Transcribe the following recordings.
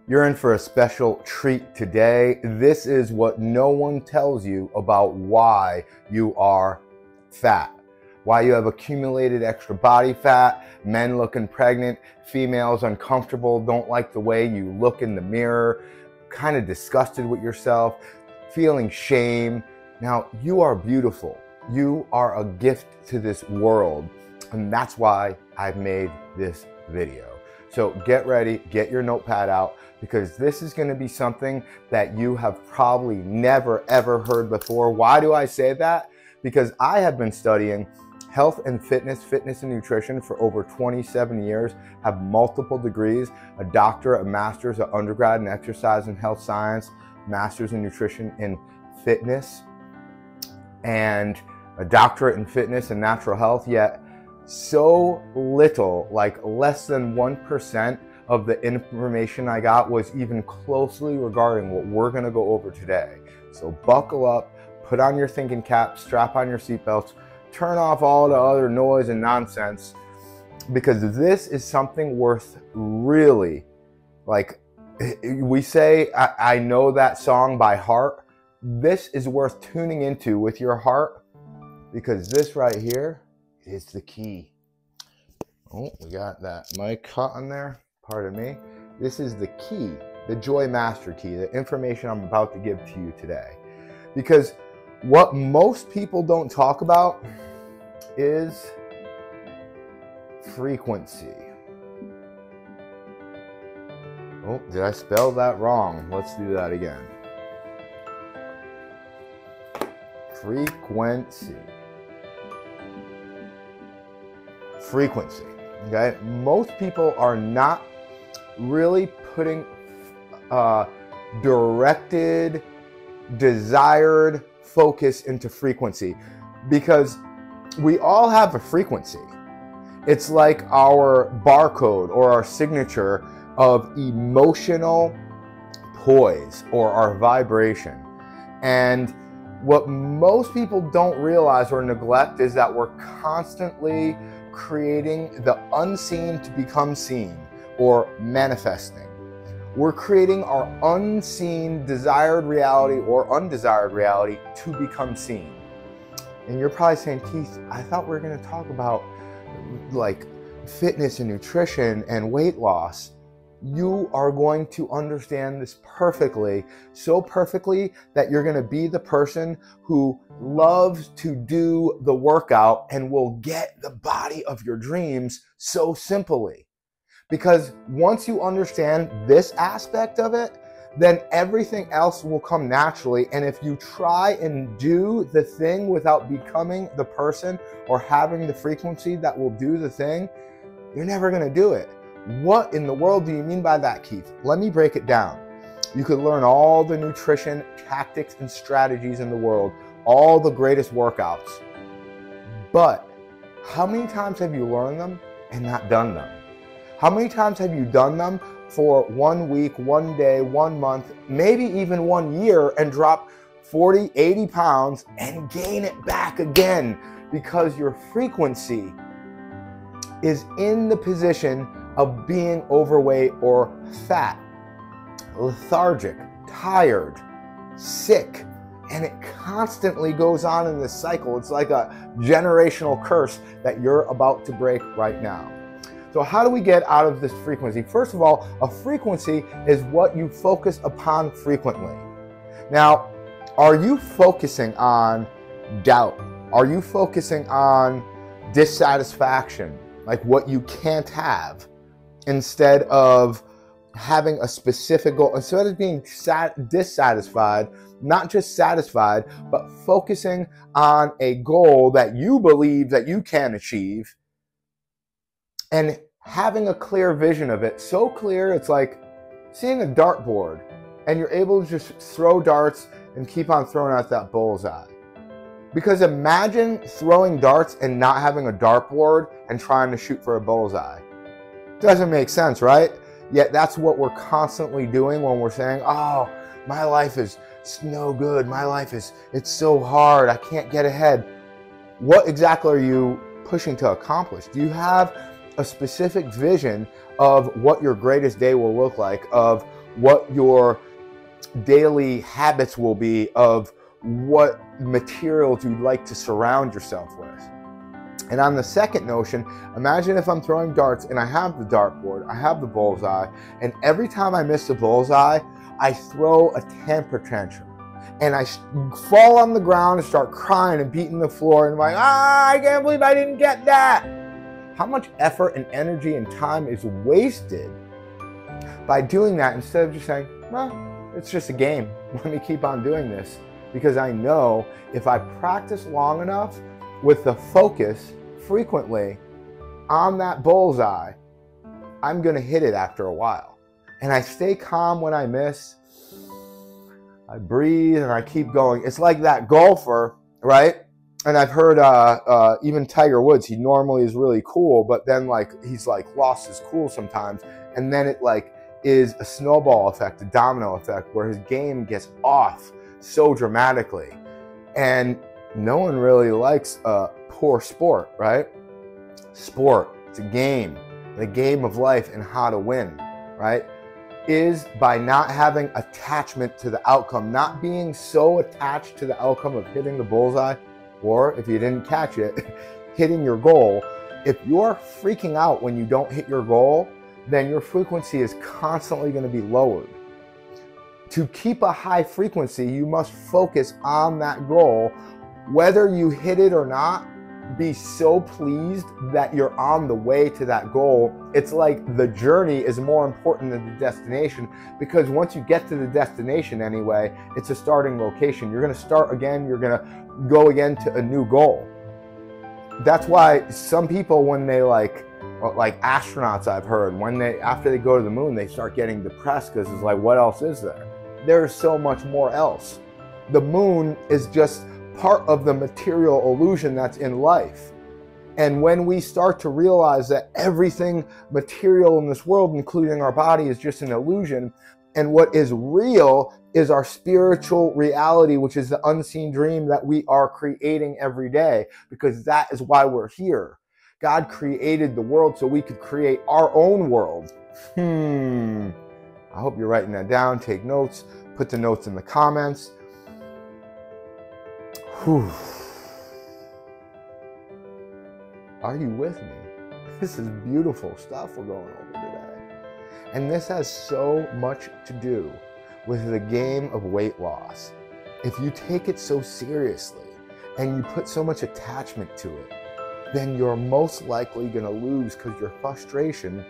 You're in for a special treat today. This is what no one tells you about why you are fat. Why you have accumulated extra body fat, men looking pregnant, females uncomfortable, don't like the way you look in the mirror, kind of disgusted with yourself, feeling shame. Now, you are beautiful. You are a gift to this world. And that's why I've made this video. So get ready, get your notepad out, because this is going to be something that you have probably never ever heard before. Why do I say that? Because I have been studying health and fitness and nutrition for over 27 years, have multiple degrees, a doctorate, a master's, an undergrad in exercise and health science, master's in nutrition and fitness, and a doctorate in fitness and natural health, yet so little, like less than 1% of the information I got was even closely regarding what we're gonna go over today. So buckle up, put on your thinking cap, strap on your seatbelts, turn off all the other noise and nonsense, because this is something worth really, like we say, I know that song by heart. This is worth tuning into with your heart, because this right here is the key. Oh, we got that mic caught on there. Pardon me. This is the key, the Joy Master Key, the information I'm about to give to you today. Because what most people don't talk about is frequency. Oh, did I spell that wrong? Let's do that again. Frequency. Frequency, okay? Most people are not really putting directed, desired focus into frequency, because we all have a frequency. It's like our barcode or our signature of emotional poise or our vibration. And what most people don't realize or neglect is that we're constantly creating the unseen to become seen, or manifesting. We're creating our unseen desired reality or undesired reality to become seen. And you're probably saying, Keith, I thought we were going to talk about like fitness and nutrition and weight loss. You are going to understand this perfectly, so perfectly that you're going to be the person who loves to do the workout and will get the body of your dreams so simply. Because once you understand this aspect of it, then everything else will come naturally. And if you try and do the thing without becoming the person or having the frequency that will do the thing, you're never going to do it. What in the world do you mean by that, Keith? Let me break it down. You could learn all the nutrition tactics and strategies in the world, all the greatest workouts. But how many times have you learned them and not done them? How many times have you done them for 1 week, 1 day, 1 month, maybe even 1 year, and drop 40, 80 pounds and gain it back again? Because your frequency is in the position of being overweight or fat, lethargic, tired, sick, and it constantly goes on in this cycle. It's like a generational curse that you're about to break right now. So how do we get out of this frequency? First of all, a frequency is what you focus upon frequently. Now, are you focusing on doubt? Are you focusing on dissatisfaction, like what you can't have, instead of having a specific goal? Instead of being dissatisfied, not just satisfied, but focusing on a goal that you believe that you can achieve, and having a clear vision of it. So clear, it's like seeing a dartboard and you're able to just throw darts and keep on throwing out that bullseye. Because imagine throwing darts and not having a dartboard and trying to shoot for a bullseye. Doesn't make sense, right? Yet that's what we're constantly doing when we're saying, oh, my life is no good. My life it's so hard. I can't get ahead. What exactly are you pushing to accomplish? Do you have a specific vision of what your greatest day will look like, of what your daily habits will be of what materials you'd like to surround yourself with. And on the second notion, imagine if I'm throwing darts and I have the dartboard, I have the bullseye, and every time I miss the bullseye, I throw a temper tantrum. And I fall on the ground and start crying and beating the floor and I'm like, I can't believe I didn't get that. How much effort and energy and time is wasted by doing that instead of just saying, well, it's just a game. Let me keep on doing this. Because I know if I practice long enough with the focus frequently on that bullseye, I'm going to hit it after a while. And I stay calm when I miss. I breathe and I keep going. It's like that golfer, right? And I've heard even Tiger Woods, he normally is really cool, but then he's lost his cool sometimes. And then it is a snowball effect, a domino effect, where his game gets off so dramatically. And no one really likes a poor sport, right? Sport, it's a game. The game of life and how to win, right? Is by not having attachment to the outcome, not being so attached to the outcome of hitting the bullseye, or if you didn't catch it, hitting your goal. If you're freaking out when you don't hit your goal, then your frequency is constantly going to be lowered. To keep a high frequency, you must focus on that goal. Whether you hit it or not, be so pleased that you're on the way to that goal. It's like the journey is more important than the destination, because once you get to the destination anyway, it's a starting location. You're going to start again. You're going to go again to a new goal. That's why some people, when they like astronauts, I've heard, after they go to the moon, they start getting depressed because it's like, what else is there? There's so much more else. The moon is just part of the material illusion that's in life. And when we start to realize that everything material in this world, including our body, is just an illusion, and what is real is our spiritual reality, which is the unseen dream that we are creating every day, because that is why we're here. God created the world so we could create our own world. I hope you're writing that down. Take notes. Put the notes in the comments. Whew. Are you with me? This is beautiful stuff we're going over today. And this has so much to do with the game of weight loss. If you take it so seriously and you put so much attachment to it, then you're most likely going to lose because your frustration.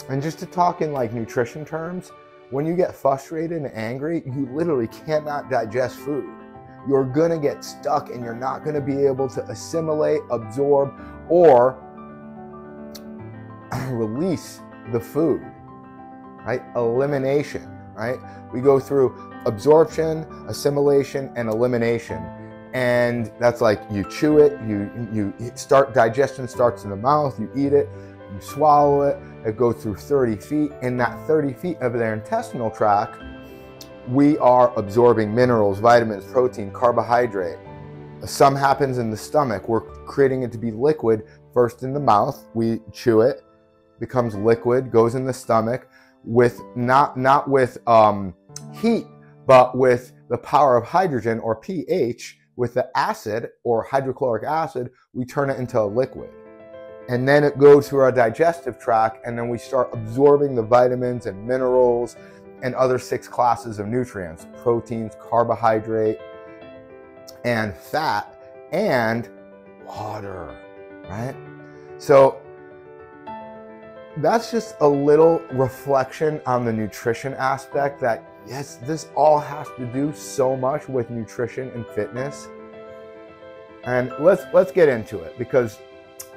And just to talk in nutrition terms, when you get frustrated and angry, you literally cannot digest food. You're going to get stuck and you're not going to be able to assimilate, absorb, or release the food, right? Elimination, right? We go through absorption, assimilation, and elimination. And that's you chew it, digestion starts in the mouth, you eat it, you swallow it, it goes through 30 feet. In that 30 feet of their intestinal tract, we are absorbing minerals, vitamins, protein, carbohydrate. Some happens in the stomach. We're creating it to be liquid first in the mouth. We chew it, becomes liquid, goes in the stomach with not with heat, but with the power of hydrogen, or pH. With the acid or hydrochloric acid, we turn it into a liquid. And then it goes through our digestive tract, and then we start absorbing the vitamins and minerals and other 6 classes of nutrients: proteins, carbohydrate, and fat, and water, right? So that's just a little reflection on the nutrition aspect, that yes, this all has to do so much with nutrition and fitness. And let's get into it, because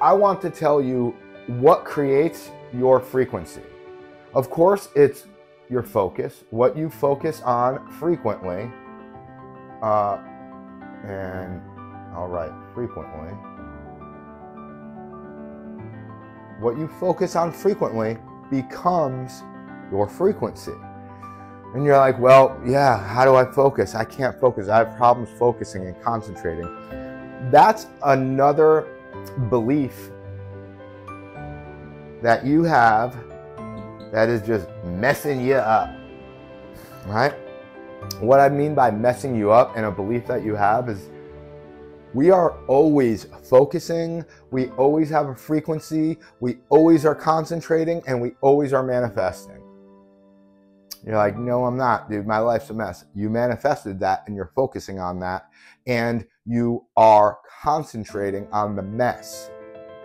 I want to tell you what creates your frequency. Of course, it's your focus, what you focus on frequently. And I'll write frequently. What you focus on frequently becomes your frequency. And you're like, well, yeah, how do I focus? I can't focus. I have problems focusing and concentrating. That's another belief that you have that is just messing you up, right? What I mean by messing you up and a belief that you have is we are always focusing, we always have a frequency, we always are concentrating, and we always are manifesting. You're like, no, I'm not, dude. My life's a mess. You manifested that and you're focusing on that and you are concentrating on the mess.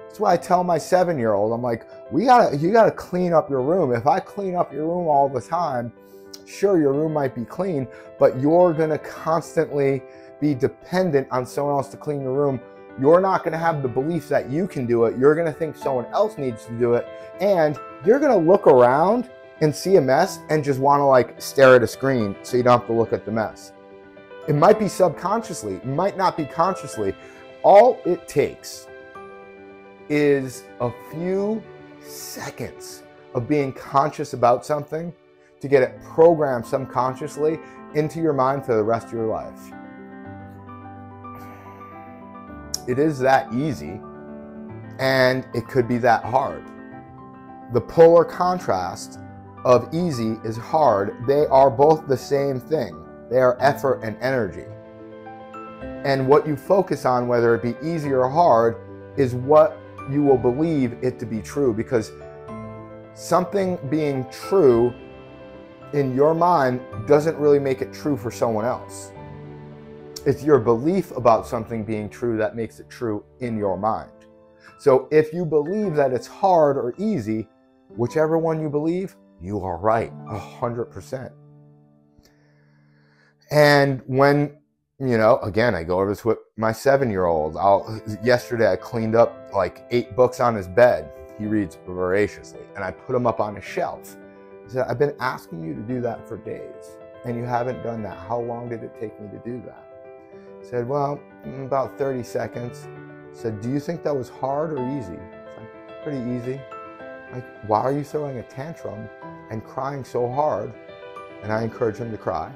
That's why I tell my 7-year-old, I'm like, you gotta clean up your room. If I clean up your room all the time, sure, your room might be clean, but you're gonna constantly be dependent on someone else to clean your room. You're not gonna have the belief that you can do it. You're gonna think someone else needs to do it. And you're gonna look around and see a mess and just wanna like stare at a screen so you don't have to look at the mess. It might be subconsciously, it might not be consciously. All it takes is a few seconds of being conscious about something to get it programmed subconsciously into your mind for the rest of your life. It is that easy, and it could be that hard. The polar contrast of easy is hard. They are both the same thing. They are effort and energy. And what you focus on, whether it be easy or hard, is what you will believe it to be true, because something being true in your mind doesn't really make it true for someone else. It's your belief about something being true that makes it true in your mind. So if you believe that it's hard or easy, whichever one you believe, you are right, 100%. And when, you know, again, I go over this with my 7-year-old. Yesterday I cleaned up like 8 books on his bed. He reads voraciously, and I put them up on a shelf. He said, I've been asking you to do that for days, and you haven't done that. How long did it take me to do that? I said, well, about 30 seconds. I said, do you think that was hard or easy? It's like, pretty easy. Like, why are you throwing a tantrum and crying so hard? And I encourage him to cry.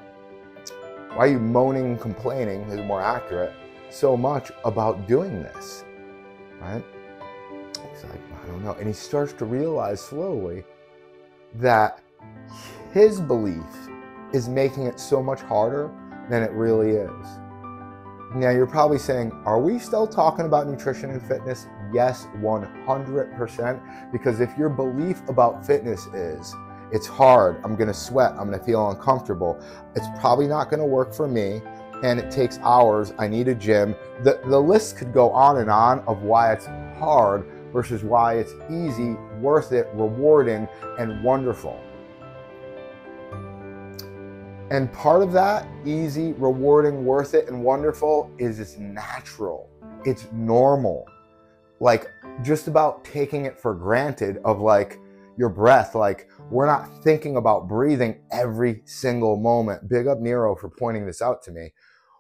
Why are you moaning and complaining, is more accurate, so much about doing this, right? He's like, I don't know. And he starts to realize slowly that his belief is making it so much harder than it really is. Now you're probably saying, are we still talking about nutrition and fitness? Yes, 100%. Because if your belief about fitness is, it's hard, I'm gonna sweat, I'm gonna feel uncomfortable, it's probably not gonna work for me, and it takes hours, I need a gym. The list could go on and on of why it's hard versus why it's easy, worth it, rewarding, and wonderful. And part of that, easy, rewarding, worth it, and wonderful, is it's natural. It's normal. Like, just about taking it for granted of like your breath. Like, we're not thinking about breathing every single moment. Big up Nero for pointing this out to me.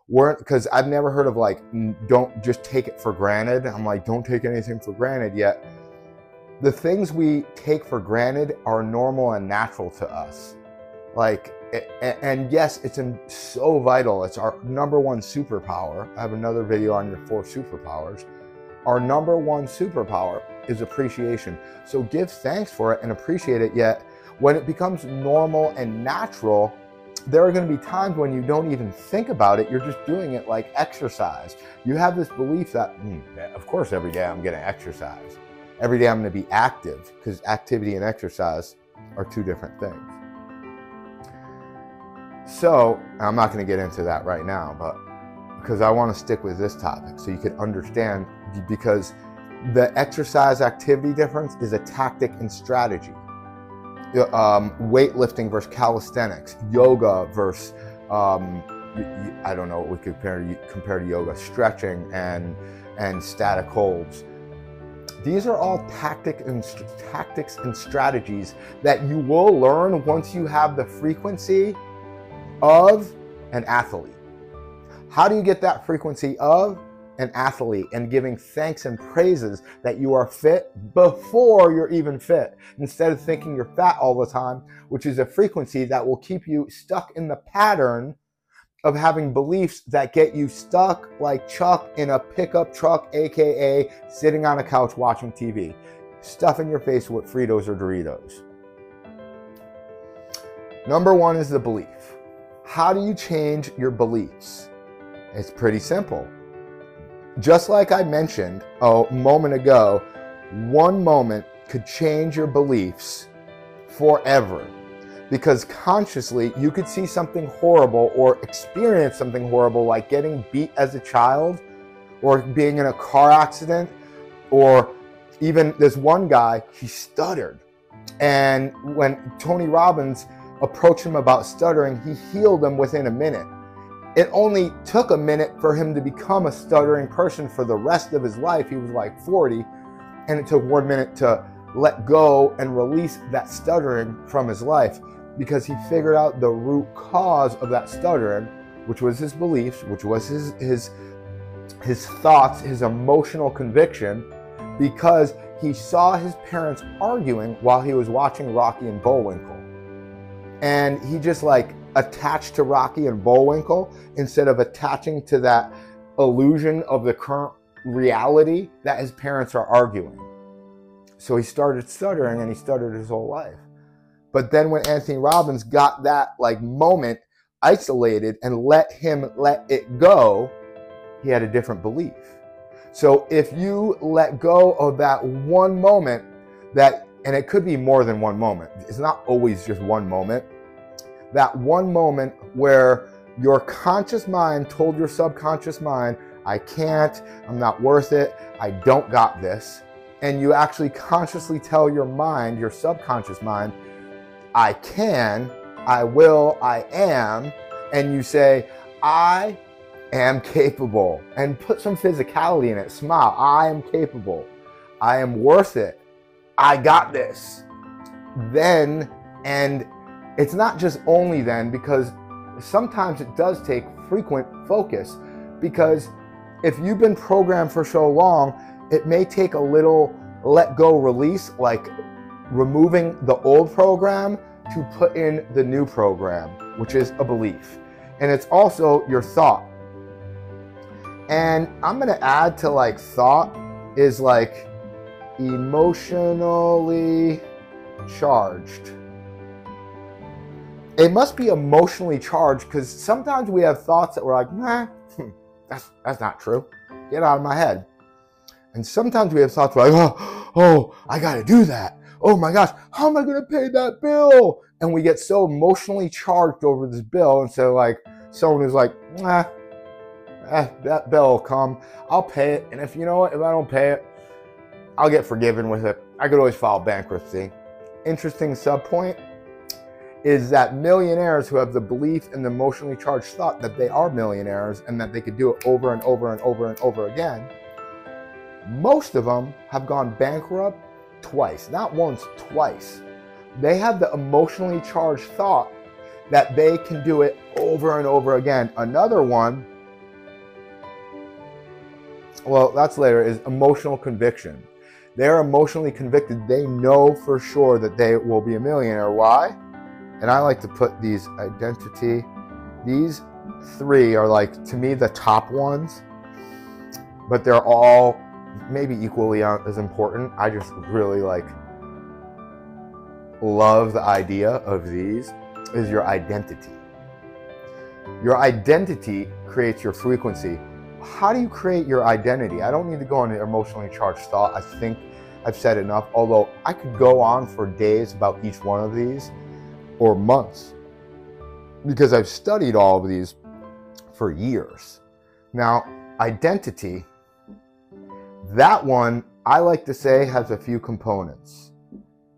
Because I've never heard of like, don't just take it for granted. I'm like, don't take anything for granted yet. The things we take for granted are normal and natural to us. Like, and yes, it's so vital. It's our number one superpower. I have another video on your 4 superpowers. Our number one superpower is appreciation. So give thanks for it and appreciate it. Yet when it becomes normal and natural, there are going to be times when you don't even think about it. You're just doing it like exercise. You have this belief that, of course, every day I'm going to exercise. Every day I'm going to be active, because activity and exercise are 2 different things. So I'm not going to get into that right now, but because I want to stick with this topic so you can understand, because the exercise activity difference is a tactic and strategy. Weightlifting versus calisthenics, yoga versus, I don't know what we could compare to yoga, stretching and static holds. These are all tactics and strategies that you will learn once you have the frequency of an athlete. How do you get that frequency of an athlete? And giving thanks and praises that you are fit before you're even fit, instead of thinking you're fat all the time, which is a frequency that will keep you stuck in the pattern of having beliefs that get you stuck like Chuck in a pickup truck, aka sitting on a couch watching TV, stuffing your face with Fritos or Doritos. Number one is the belief. How do you change your beliefs? It's pretty simple. Just like I mentioned a moment ago, one moment could change your beliefs forever. Because consciously, you could see something horrible or experience something horrible, like getting beat as a child, or being in a car accident, or even this one guy, he stuttered. And when Tony Robbins approached him about stuttering, he healed him within a minute. It only took a minute for him to become a stuttering person for the rest of his life. He was like 40, and it took 1 minute to let go and release that stuttering from his life, because he figured out the root cause of that stuttering, which was his beliefs, which was his thoughts, his emotional conviction, because he saw his parents arguing while he was watching Rocky and Bullwinkle. And he just like attached to Rocky and Bullwinkle instead of attaching to that illusion of the current reality that his parents are arguing. So he started stuttering, and he stuttered his whole life. But then when Anthony Robbins got that like moment isolated and let it go, he had a different belief. So if you let go of that one moment, and it could be more than one moment, it's not always just one moment, that one moment where your conscious mind told your subconscious mind, I can't, I'm not worth it, I don't got this, and you actually consciously tell your mind, your subconscious mind, I can, I will, I am, and you say, I am capable, and put some physicality in it. Smile. I am capable. I am worth it. I got this. Then, and it's not just only then, because sometimes it does take frequent focus, because if you've been programmed for so long, it may take a little let go release, like removing the old program to put in the new program, which is a belief. And it's also your thought. And I'm going to add to like thought is like emotionally charged. It must be emotionally charged, because sometimes we have thoughts that we're like, nah, that's not true. Get out of my head. And sometimes we have thoughts like, oh, I got to do that. Oh my gosh, how am I going to pay that bill? And we get so emotionally charged over this bill. And so like someone who's like, that bill will come. I'll pay it. And if you know what, if I don't pay it, I'll get forgiven with it. I could always file bankruptcy. Interesting subpoint is that millionaires who have the belief and the emotionally charged thought that they are millionaires and that they could do it over and over and over and over again, most of them have gone bankrupt twice. Not once, twice. They have the emotionally charged thought that they can do it over and over again. Another one, well, that's later, is emotional conviction. They're emotionally convicted. They know for sure that they will be a millionaire. Why? And I like to put these identity. These three are like, to me, the top ones, but they're all maybe equally as important. I just really love the idea of these, is your identity. Your identity creates your frequency. How do you create your identity? I don't need to go into emotionally charged thought. I think I've said enough, although I could go on for days about each one of these, or months, because I've studied all of these for years. Now, identity, that one, I like to say, has a few components.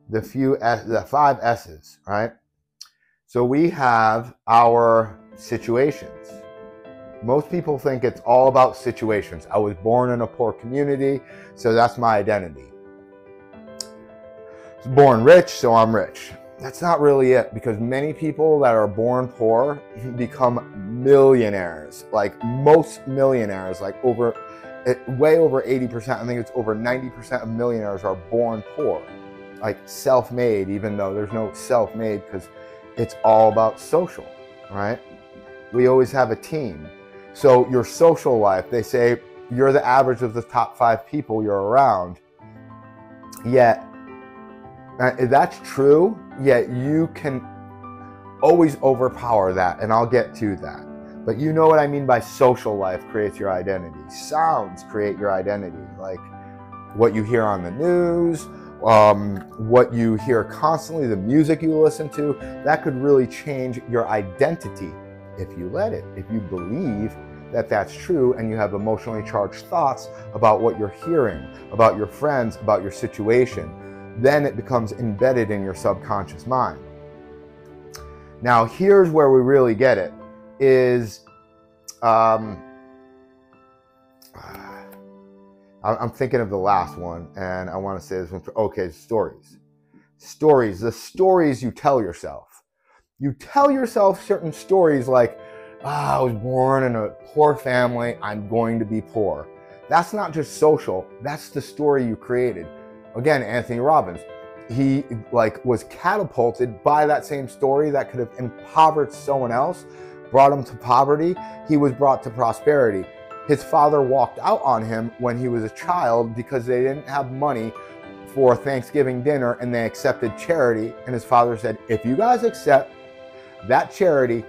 The 5 S's, right? So we have our situations. Most people think it's all about situations. I was born in a poor community, so that's my identity. I was born rich, so I'm rich. That's not really it, because many people that are born poor become millionaires. Like most millionaires, like way over 80%, I think it's over 90% of millionaires are born poor. Like self-made, even though there's no self-made, because it's all about social, right? We always have a team. So your social life, they say you're the average of the top 5 people you're around. Yet, that's true, yet you can always overpower that, and I'll get to that. But you know what I mean by social life creates your identity. Sounds create your identity, like what you hear on the news, what you hear constantly, the music you listen to, that could really change your identity if you let it, if you believe that that's true and you have emotionally charged thoughts about what you're hearing, about your friends, about your situation, then it becomes embedded in your subconscious mind. Now, here's where we really get it, is I'm thinking of the last one, and I want to say this one. Okay, stories. Stories, the stories you tell yourself. You tell yourself certain stories like, I was born in a poor family, I'm going to be poor. That's not just social, that's the story you created. Again, Anthony Robbins, he was catapulted by that same story that could have impoverished someone else, brought him to poverty. He was brought to prosperity. His father walked out on him when he was a child because they didn't have money for Thanksgiving dinner, and they accepted charity. And his father said, if you guys accept that charity,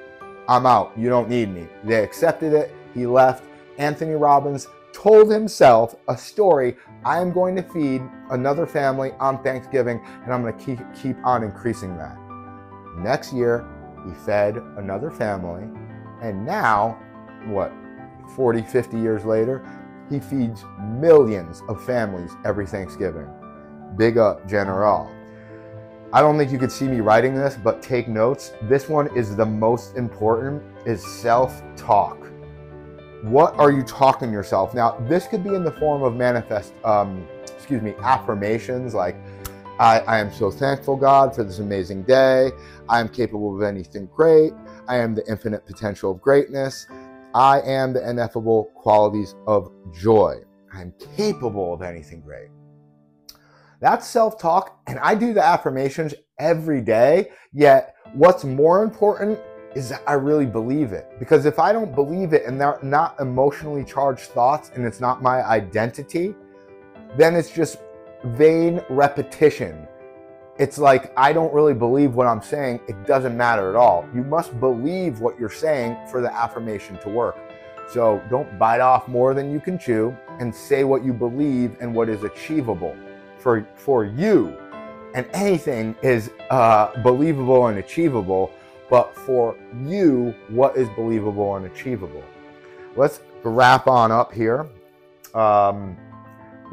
I'm out. You don't need me. They accepted it. He left. Anthony Robbins told himself a story. I am going to feed another family on Thanksgiving, and I'm going to keep on increasing that. Next year, he fed another family, and now, 40, 50 years later, he feeds millions of families every Thanksgiving. Big up, General. I don't think you could see me writing this, but take notes. This one is the most important, is self-talk. What are you talking to yourself? Now, this could be in the form of affirmations like, I am so thankful, God, for this amazing day. I am capable of anything great. I am the infinite potential of greatness. I am the ineffable qualities of joy. I am capable of anything great. That's self-talk, and I do the affirmations every day, yet what's more important is that I really believe it. Because if I don't believe it and they're not emotionally charged thoughts and it's not my identity, then it's just vain repetition. It's like I don't really believe what I'm saying. It doesn't matter at all. You must believe what you're saying for the affirmation to work. So don't bite off more than you can chew, and say what you believe and what is achievable for you. And anything is believable and achievable, but for you, what is believable and achievable? Let's wrap on up here.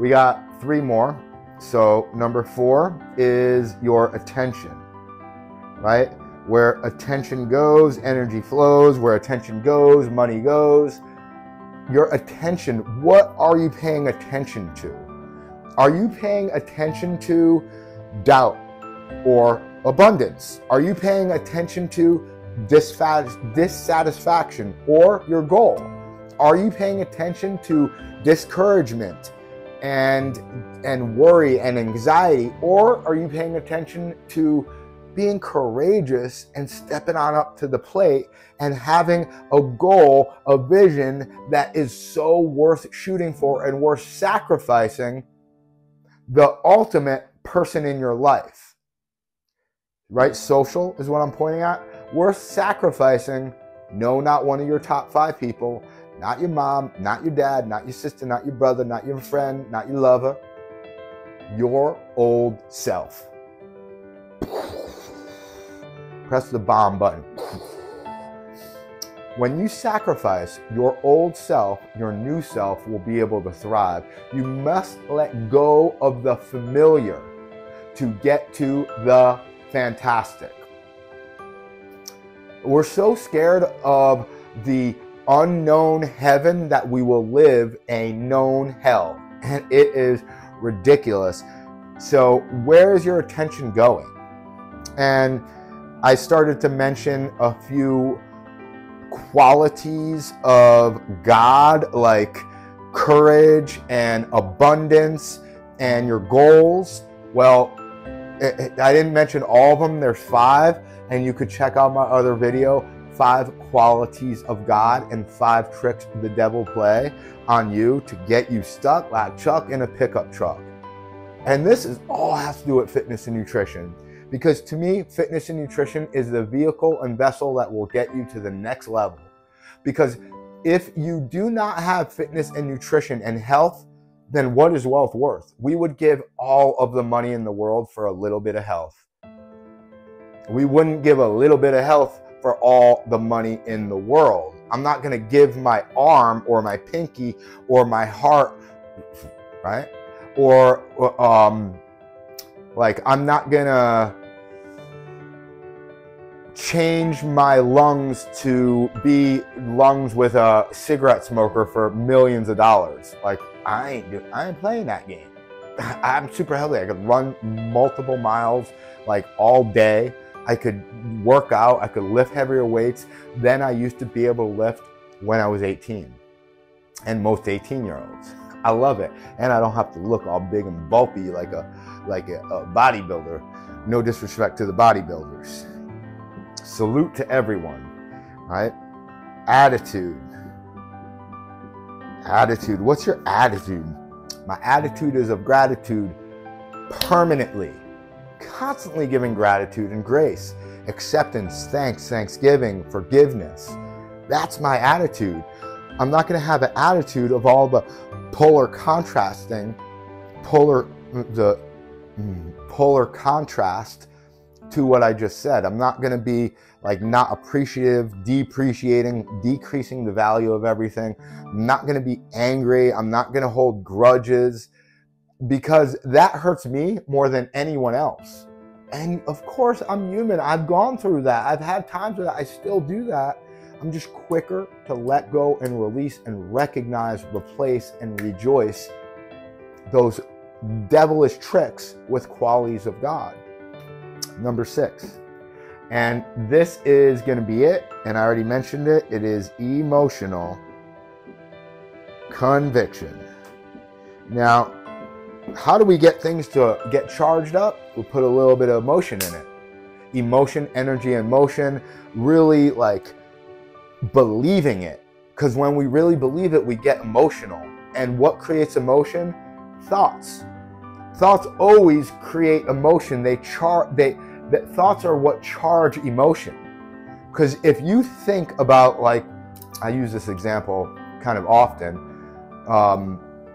We got 3 more. So number 4 is your attention, right? Where attention goes, energy flows. Where attention goes, money goes. Your attention, what are you paying attention to? Are you paying attention to doubt or abundance? Are you paying attention to dissatisfaction or your goal? Are you paying attention to discouragement and worry and anxiety? Or are you paying attention to being courageous and stepping on up to the plate and having a goal, a vision that is so worth shooting for and worth sacrificing the ultimate person in your life, right? Social is what I'm pointing at. Worth sacrificing, no, not one of your top 5 people, not your mom, not your dad, not your sister, not your brother, not your friend, not your lover, your old self. Press the bomb button. When you sacrifice your old self, your new self will be able to thrive. You must let go of the familiar to get to the fantastic. We're so scared of the unknown heaven that we will live a known hell, and it is ridiculous. So where is your attention going? And I started to mention a few qualities of God, like courage and abundance and your goals. Well, I didn't mention all of them. There's 5, and you could check out my other video, 5 qualities of God and 5 tricks the devil play on you to get you stuck like Chuck in a pickup truck. And this is all has to do with fitness and nutrition. Because to me, fitness and nutrition is the vehicle and vessel that will get you to the next level. Because if you do not have fitness and nutrition and health, then what is wealth worth? We would give all of the money in the world for a little bit of health. We wouldn't give a little bit of health for all the money in the world. I'm not going to give my arm or my pinky or my heart, right? Or like I'm not going to change my lungs to be lungs with a cigarette smoker for millions of dollars. Like I ain't playing that game. I'm super healthy. I could run multiple miles like all day. I could work out. I could lift heavier weights than I used to be able to lift when I was 18. And most 18-year-olds. I love it. And I don't have to look all big and bulky like a bodybuilder. No disrespect to the bodybuilders. Salute to everyone, right? Attitude. Attitude. What's your attitude? My attitude is of gratitude permanently. Constantly giving gratitude and grace, acceptance, thanks, thanksgiving, forgiveness. That's my attitude. I'm not going to have an attitude of all the polar contrast to what I just said. I'm not going to be like not appreciative, depreciating, decreasing the value of everything. I'm not going to be angry. I'm not going to hold grudges, because that hurts me more than anyone else. And of course, I'm human. I've gone through that. I've had times where I still do that. I'm just quicker to let go and release and recognize, replace, and rejoice those devilish tricks with qualities of God. Number 6. And this is going to be it. And I already mentioned it. It is emotional conviction. Now, how do we get things to get charged up? We put a little bit of emotion in it. Emotion, energy, and motion, really like believing it. Because when we really believe it, we get emotional. And what creates emotion? Thoughts. Thoughts always create emotion. Thoughts are what charge emotion. Because if you think about, like, I use this example kind of often,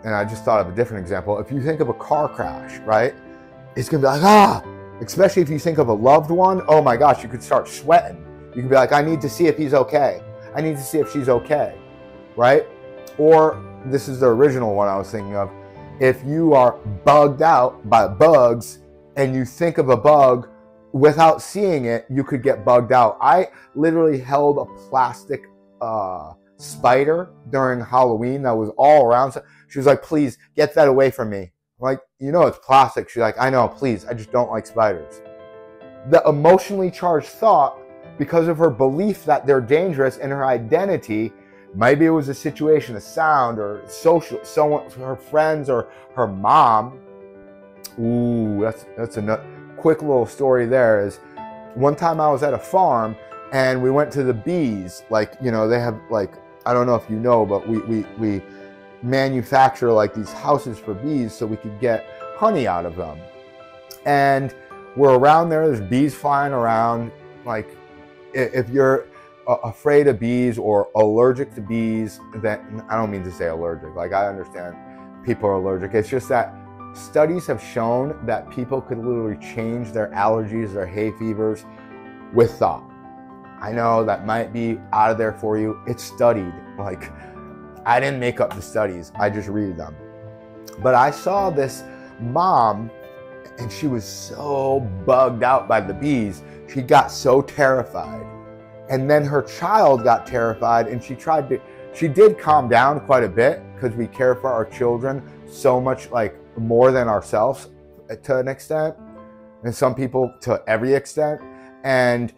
and I just thought of a different example. If you think of a car crash, right? It's going to be like, especially if you think of a loved one, oh my gosh, you could start sweating. You could be like, I need to see if he's okay. I need to see if she's okay, right? Or this is the original one I was thinking of. If you are bugged out by bugs and you think of a bug without seeing it, you could get bugged out. I literally held a plastic spider during Halloween that was all around. She was like, please get that away from me. I'm like, you know, it's plastic. She's like, I know, please. I just don't like spiders. The emotionally charged thought, because of her belief that they're dangerous and her identity, maybe it was a situation, a sound, or someone, her friends or her mom. Ooh, that's a quick little story there. Is one time I was at a farm and we went to the bees. Like, you know, they have like, I don't know if you know, but we manufacture like these houses for bees so we could get honey out of them. And we're around there's bees flying around. Like, if you're afraid of bees or allergic to bees, then I don't mean to say allergic. Like, I understand people are allergic. It's just that studies have shown that people could literally change their allergies, their hay fevers with thought. I know that might be out of there for you. It's studied. Like, I didn't make up the studies. I just read them. But I saw this mom, and she was so bugged out by the bees. She got so terrified. And then her child got terrified, and she did calm down quite a bit, because we care for our children so much, like more than ourselves to an extent, and some people to every extent. And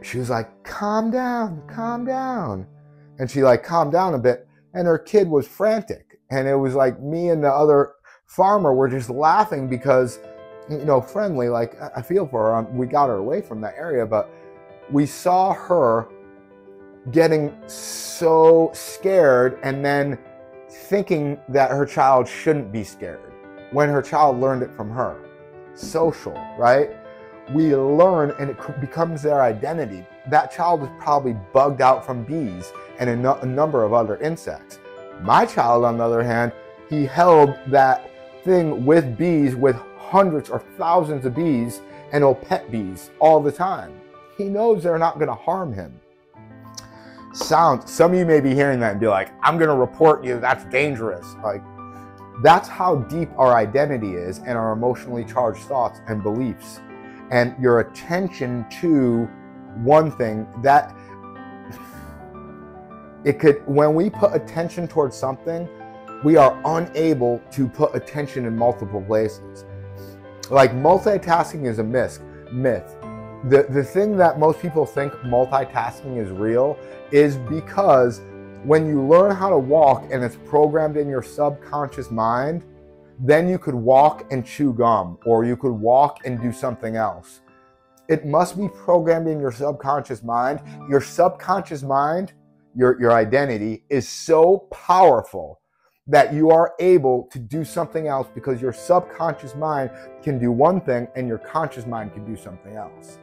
she was like, calm down, calm down. And she like calmed down a bit, and her kid was frantic. And it was like me and the other farmer were just laughing because, you know, friendly, like I feel for her. We got her away from that area, but we saw her getting so scared and then thinking that her child shouldn't be scared when her child learned it from her. social, right? We learn and it becomes their identity. That child is probably bugged out from bees and a number of other insects. My child, on the other hand, he held that thing with bees, with hundreds or thousands of bees, and he'll pet bees all the time. He knows they're not going to harm him. Sounds, some of you may be hearing that and be like, I'm going to report you, that's dangerous. Like, that's how deep our identity is and our emotionally charged thoughts and beliefs. And your attention to one thing, that it could, when we put attention towards something, we are unable to put attention in multiple places. Like, multitasking is a myth. The thing that most people think multitasking is real is because when you learn how to walk and it's programmed in your subconscious mind, then you could walk and chew gum, or you could walk and do something else. It must be programmed in your subconscious mind. Your subconscious mind, your identity, is so powerful that you are able to do something else because your subconscious mind can do one thing and your conscious mind can do something else.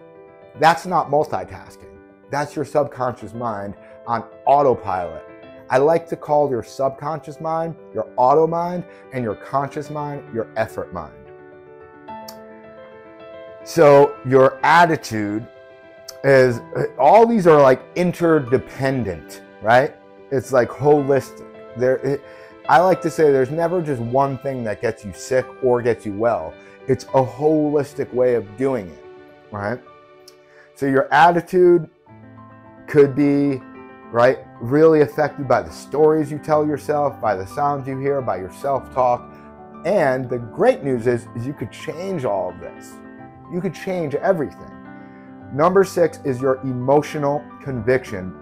That's not multitasking. That's your subconscious mind on autopilot. I like to call your subconscious mind your auto mind and your conscious mind your effort mind. So your attitude is, all these are like interdependent, right? It's like holistic. I like to say there's never just one thing that gets you sick or gets you well. It's a holistic way of doing it, right? So your attitude could be, right, really affected by the stories you tell yourself, by the sounds you hear, by your self-talk. And the great news is you could change all of this. You could change everything. Number 6 is your emotional conviction.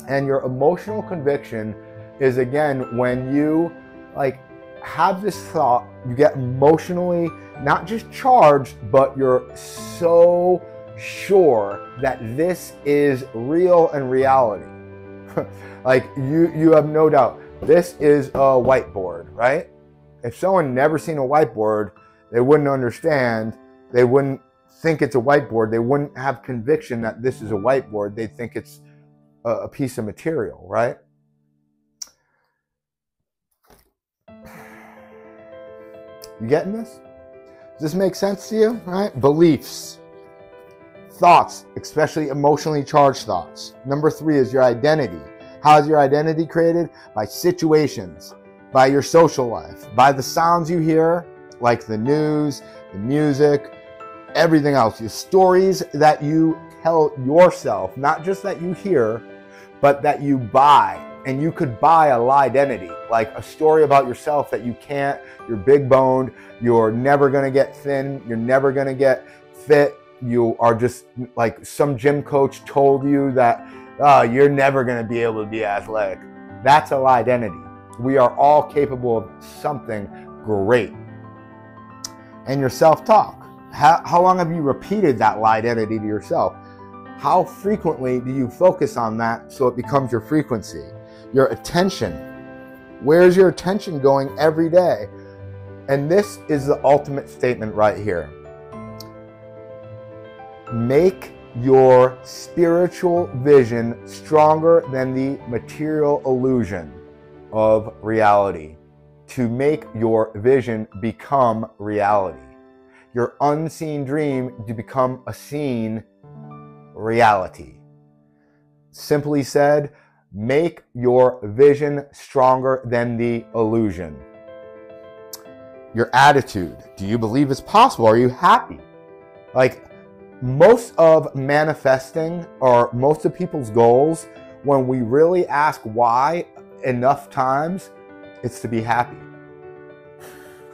And your emotional conviction is, again, when you like have this thought, you get emotionally not just charged, but you're so sure that this is real and reality. Like you have no doubt this is a whiteboard, right? If someone never seen a whiteboard, they wouldn't understand. They wouldn't think it's a whiteboard. They wouldn't have conviction that this is a whiteboard. They'd think it's a piece of material, right? You getting this? Does this make sense to you? Right? Beliefs, thoughts, especially emotionally charged thoughts. Number 3 is your identity. How is your identity created? By situations, by your social life, by the sounds you hear, like the news, the music, everything else. Your stories that you tell yourself, not just that you hear, but that you buy. And you could buy a lie identity, like a story about yourself that you can't, you're big boned, you're never gonna get thin, you're never gonna get fit, you are just like some gym coach told you that, oh, you're never gonna be able to be athletic. That's a lie identity. We are all capable of something great. And your self-talk. How long have you repeated that lie identity to yourself? How frequently do you focus on that so it becomes your frequency? Your attention. Where's your attention going every day? And this is the ultimate statement right here. Make your spiritual vision stronger than the material illusion of reality. To make your vision become reality. Your unseen dream to become a seen reality. Simply said, make your vision stronger than the illusion. Your attitude. Do you believe it's possible? Are you happy? Like, most of manifesting, or most of people's goals, when we really ask why enough times, it's to be happy.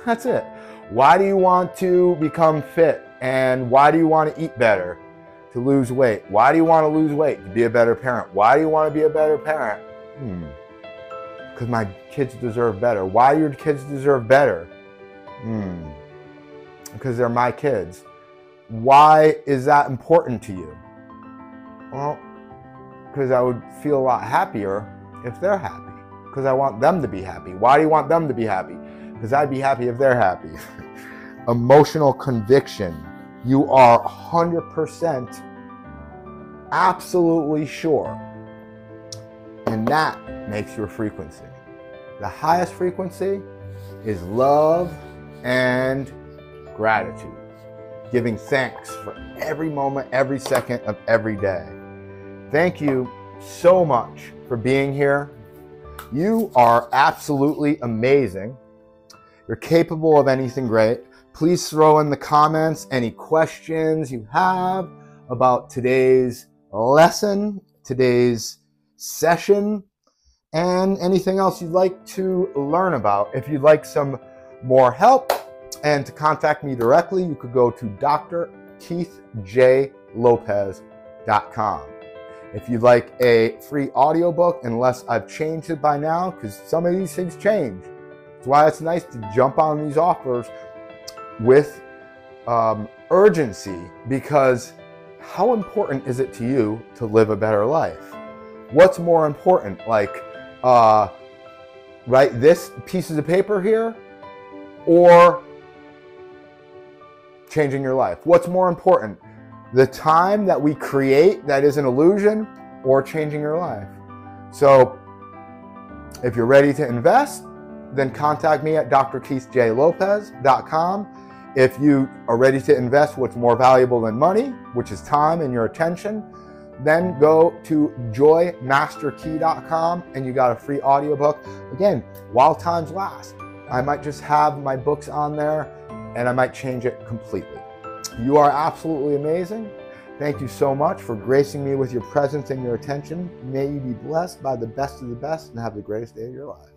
That's it. Why do you want to become fit? And why do you want to eat better? To lose weight. Why do you want to lose weight? To be a better parent. Why do you want to be a better parent? Because my kids deserve better. Why do your kids deserve better? Because they're my kids. Why is that important to you? Well, because I would feel a lot happier if they're happy. Because I want them to be happy. Why do you want them to be happy? Because I'd be happy if they're happy. emotional conviction. You are 100% absolutely sure. And that makes your frequency. The highest frequency is love and gratitude. Giving thanks for every moment, every second of every day. Thank you so much for being here. You are absolutely amazing. You're capable of anything great. Please throw in the comments any questions you have about today's lesson, today's session, and anything else you'd like to learn about. If you'd like some more help and to contact me directly, you could go to drkeithjlopez.com. If you'd like a free audiobook, unless I've changed it by now, because some of these things change. That's why it's nice to jump on these offers with urgency, because how important is it to you to live a better life? What's more important, like write this pieces of paper here, or changing your life? What's more important? The time that we create that is an illusion, or changing your life? So if you're ready to invest, then contact me at drkeithjlopez.com. If you are ready to invest what's more valuable than money, which is time and your attention, then go to joymasterkey.com and you got a free audiobook. Again, while times last. I might just have my books on there and I might change it completely. You are absolutely amazing. Thank you so much for gracing me with your presence and your attention. May you be blessed by the best of the best and have the greatest day of your life.